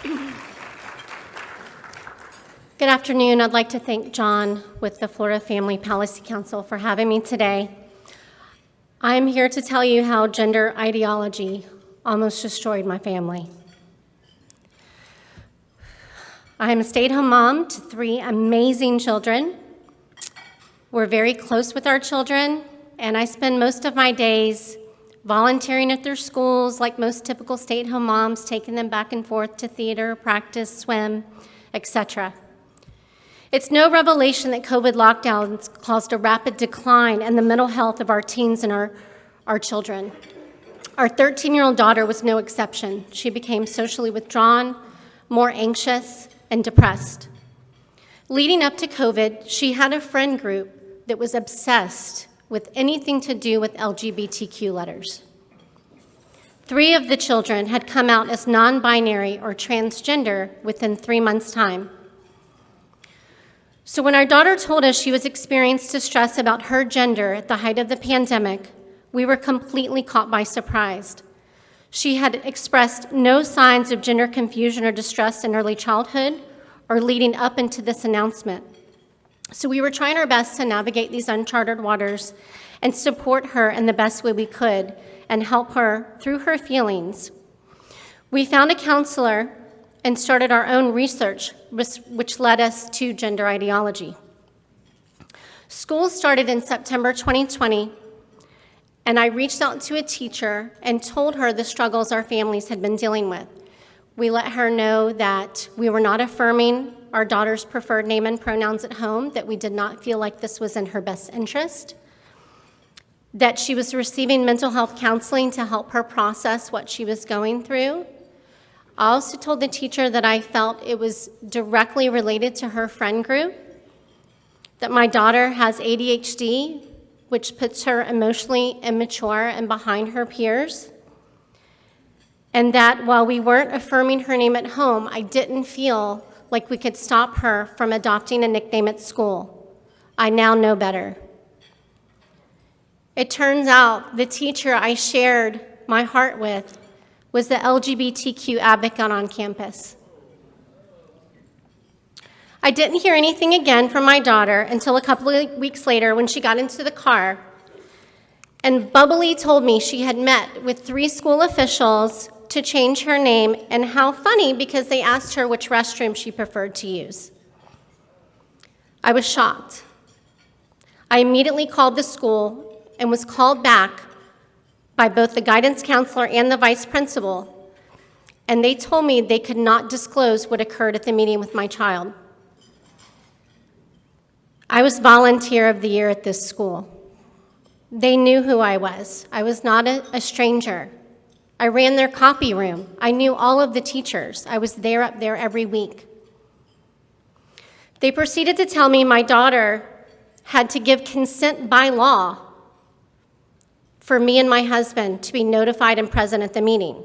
Good afternoon. I'd like to thank John with the Florida Family Policy Council for having me today. I'm here to tell you how gender ideology almost destroyed my family. I am a stay-at-home mom to 3 amazing children. We're very close with our children, and I spend most of my days volunteering at their schools like most typical stay-at-home moms, taking them back and forth to theater, practice, swim, etc. It's no revelation that COVID lockdowns caused a rapid decline in the mental health of our teens and our children. Our 13-year-old daughter was no exception. She became socially withdrawn, more anxious, and depressed. Leading up to COVID, she had a friend group that was obsessed with anything to do with LGBTQ letters. 3 of the children had come out as non-binary or transgender within 3 months' time. So when our daughter told us she was experiencing distress about her gender at the height of the pandemic, we were completely caught by surprise. She had expressed no signs of gender confusion or distress in early childhood or leading up into this announcement. So we were trying our best to navigate these uncharted waters and support her in the best way we could and help her through her feelings. We found a counselor and started our own research, which led us to gender ideology. School started in September 2020, and I reached out to a teacher and told her the struggles our families had been dealing with. We let her know that we were not affirming our daughter's preferred name and pronouns at home, that we did not feel like this was in her best interest, that she was receiving mental health counseling to help her process what she was going through. I also told the teacher that I felt it was directly related to her friend group, that my daughter has ADHD, which puts her emotionally immature and behind her peers, and that while we weren't affirming her name at home, I didn't feel like we could stop her from adopting a nickname at school. I now know better. It turns out the teacher I shared my heart with was the LGBTQ advocate on campus. I didn't hear anything again from my daughter until a couple of weeks later when she got into the car and bubbly told me she had met with 3 school officials to change her name, and how funny because they asked her which restroom she preferred to use. I was shocked. I immediately called the school and was called back by both the guidance counselor and the vice principal, and they told me they could not disclose what occurred at the meeting with my child. I was volunteer of the year at this school. They knew who I was. I was not a stranger. I ran their copy room. I knew all of the teachers. I was up there every week. They proceeded to tell me my daughter had to give consent by law for me and my husband to be notified and present at the meeting.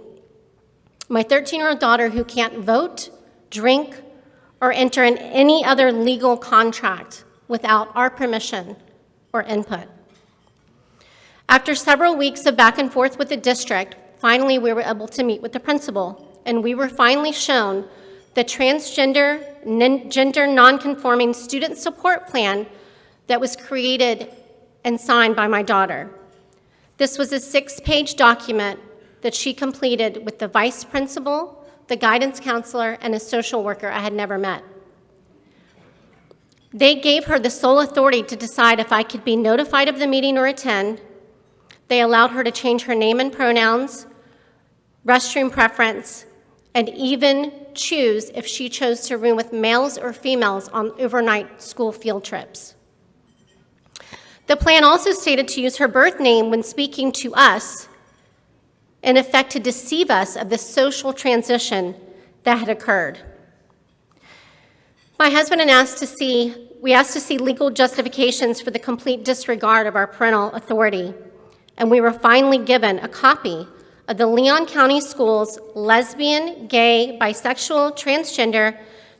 My 13-year-old daughter, who can't vote, drink, or enter in any other legal contract without our permission or input. After several weeks of back and forth with the district, finally we were able to meet with the principal, and we were finally shown the transgender, gender nonconforming student support plan that was created and signed by my daughter. This was a 6-page document that she completed with the vice principal, the guidance counselor, and a social worker I had never met. They gave her the sole authority to decide if I could be notified of the meeting or attend. They allowed her to change her name and pronouns, restroom preference, and even choose if she chose to room with males or females on overnight school field trips. The plan also stated to use her birth name when speaking to us, in effect to deceive us of the social transition that had occurred. My husband and we asked to see legal justifications for the complete disregard of our parental authority, and we were finally given a copy of the Leon County Schools Lesbian, Gay, Bisexual, Transgender,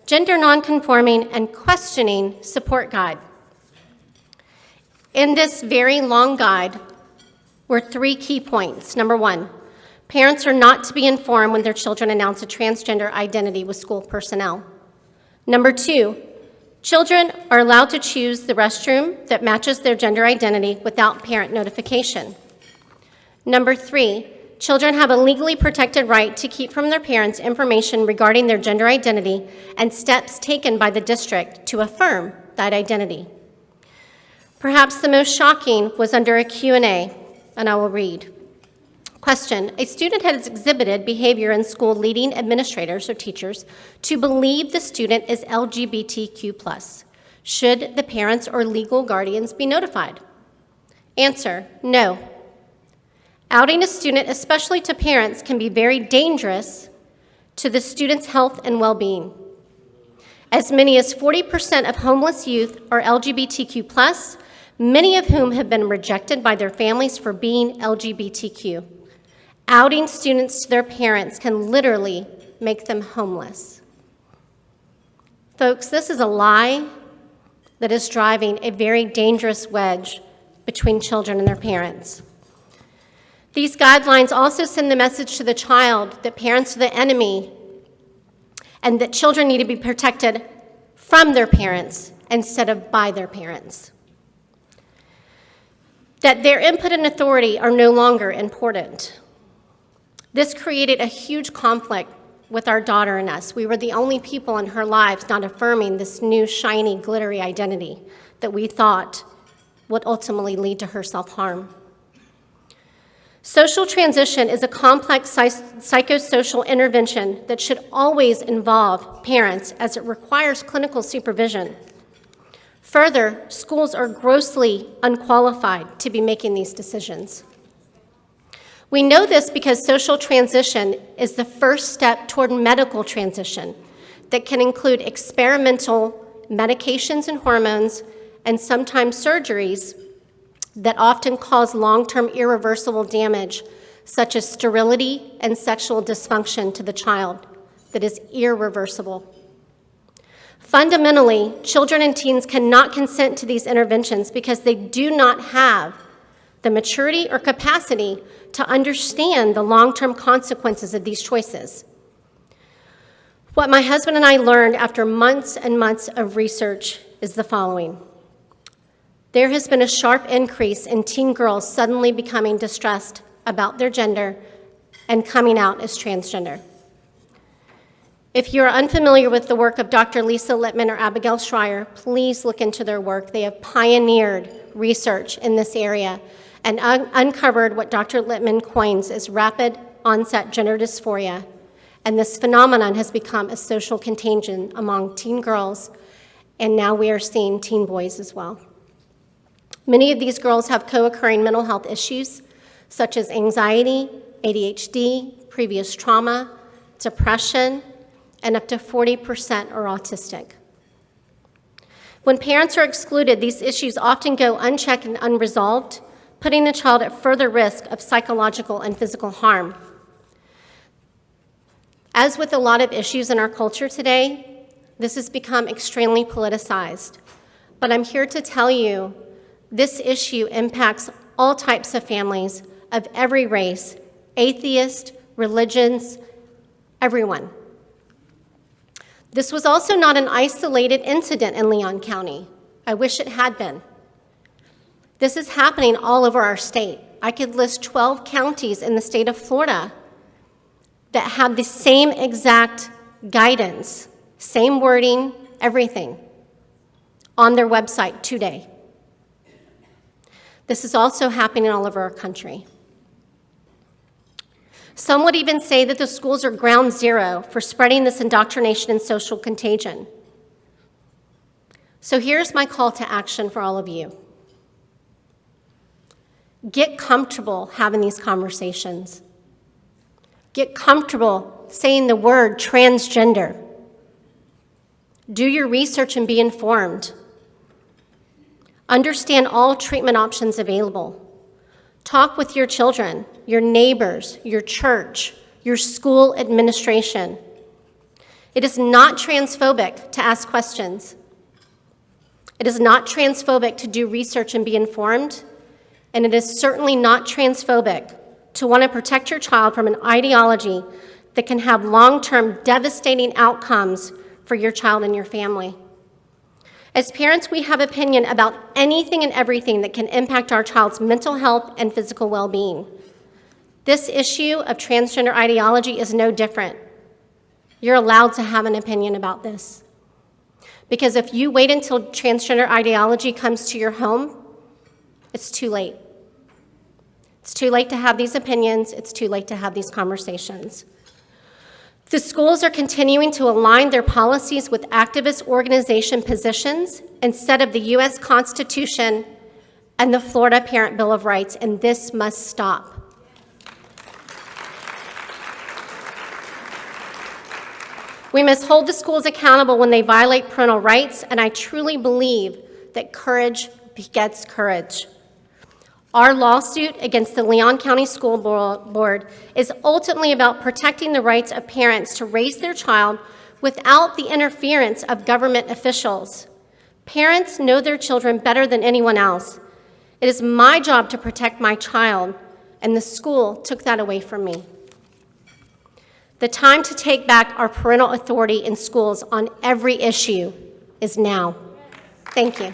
Gender Nonconforming, and Questioning Support Guide. In this very long guide were 3 key points. Number 1, Parents are not to be informed when their children announce a transgender identity with school personnel. Number 2, children are allowed to choose the restroom that matches their gender identity without parent notification. Number 3, children have a legally protected right to keep from their parents information regarding their gender identity and steps taken by the district to affirm that identity. Perhaps the most shocking was under a Q&A, and I will read. Question: a student has exhibited behavior in school leading administrators or teachers to believe the student is LGBTQ+. Should the parents or legal guardians be notified? Answer: no. Outing a student, especially to parents, can be very dangerous to the student's health and well-being. As many as 40% of homeless youth are LGBTQ+, many of whom have been rejected by their families for being LGBTQ. Outing students to their parents can literally make them homeless. Folks, this is a lie that is driving a very dangerous wedge between children and their parents. These guidelines also send the message to the child that parents are the enemy and that children need to be protected from their parents instead of by their parents. That their input and authority are no longer important. This created a huge conflict with our daughter and us. We were the only people in her lives not affirming this new, shiny, glittery identity that we thought would ultimately lead to her self-harm. Social transition is a complex psychosocial intervention that should always involve parents as it requires clinical supervision. Further, schools are grossly unqualified to be making these decisions. We know this because social transition is the first step toward medical transition that can include experimental medications and hormones and sometimes surgeries that often cause long-term irreversible damage, such as sterility and sexual dysfunction to the child that is irreversible. Fundamentally, children and teens cannot consent to these interventions because they do not have the maturity or capacity to understand the long-term consequences of these choices. What my husband and I learned after months and months of research is the following. There has been a sharp increase in teen girls suddenly becoming distressed about their gender and coming out as transgender. If you're unfamiliar with the work of Dr. Lisa Littman or Abigail Schreier, please look into their work. They have pioneered research in this area and uncovered what Dr. Littman coins as rapid onset gender dysphoria. And this phenomenon has become a social contagion among teen girls, and now we are seeing teen boys as well. Many of these girls have co-occurring mental health issues, such as anxiety, ADHD, previous trauma, depression, and up to 40% are autistic. When parents are excluded, these issues often go unchecked and unresolved, putting the child at further risk of psychological and physical harm. As with a lot of issues in our culture today, this has become extremely politicized. But I'm here to tell you, this issue impacts all types of families of every race, atheist, religions, everyone. This was also not an isolated incident in Leon County. I wish it had been. This is happening all over our state. I could list 12 counties in the state of Florida that have the same exact guidance, same wording, everything on their website today. This is also happening all over our country. Some would even say that the schools are ground zero for spreading this indoctrination and social contagion. So here's my call to action for all of you. Get comfortable having these conversations. Get comfortable saying the word transgender. Do your research and be informed. Understand all treatment options available. Talk with your children, your neighbors, your church, your school administration. It is not transphobic to ask questions. It is not transphobic to do research and be informed, and it is certainly not transphobic to want to protect your child from an ideology that can have long-term devastating outcomes for your child and your family. As parents, we have opinion about anything and everything that can impact our child's mental health and physical well-being. This issue of transgender ideology is no different. You're allowed to have an opinion about this. Because if you wait until transgender ideology comes to your home, it's too late. It's too late to have these opinions. It's too late to have these conversations. The schools are continuing to align their policies with activist organization positions instead of the U.S. Constitution and the Florida Parent Bill of Rights, and this must stop. We must hold the schools accountable when they violate parental rights, and I truly believe that courage begets courage. Our lawsuit against the Leon County School Board is ultimately about protecting the rights of parents to raise their child without the interference of government officials. Parents know their children better than anyone else. It is my job to protect my child, and the school took that away from me. The time to take back our parental authority in schools on every issue is now. Thank you.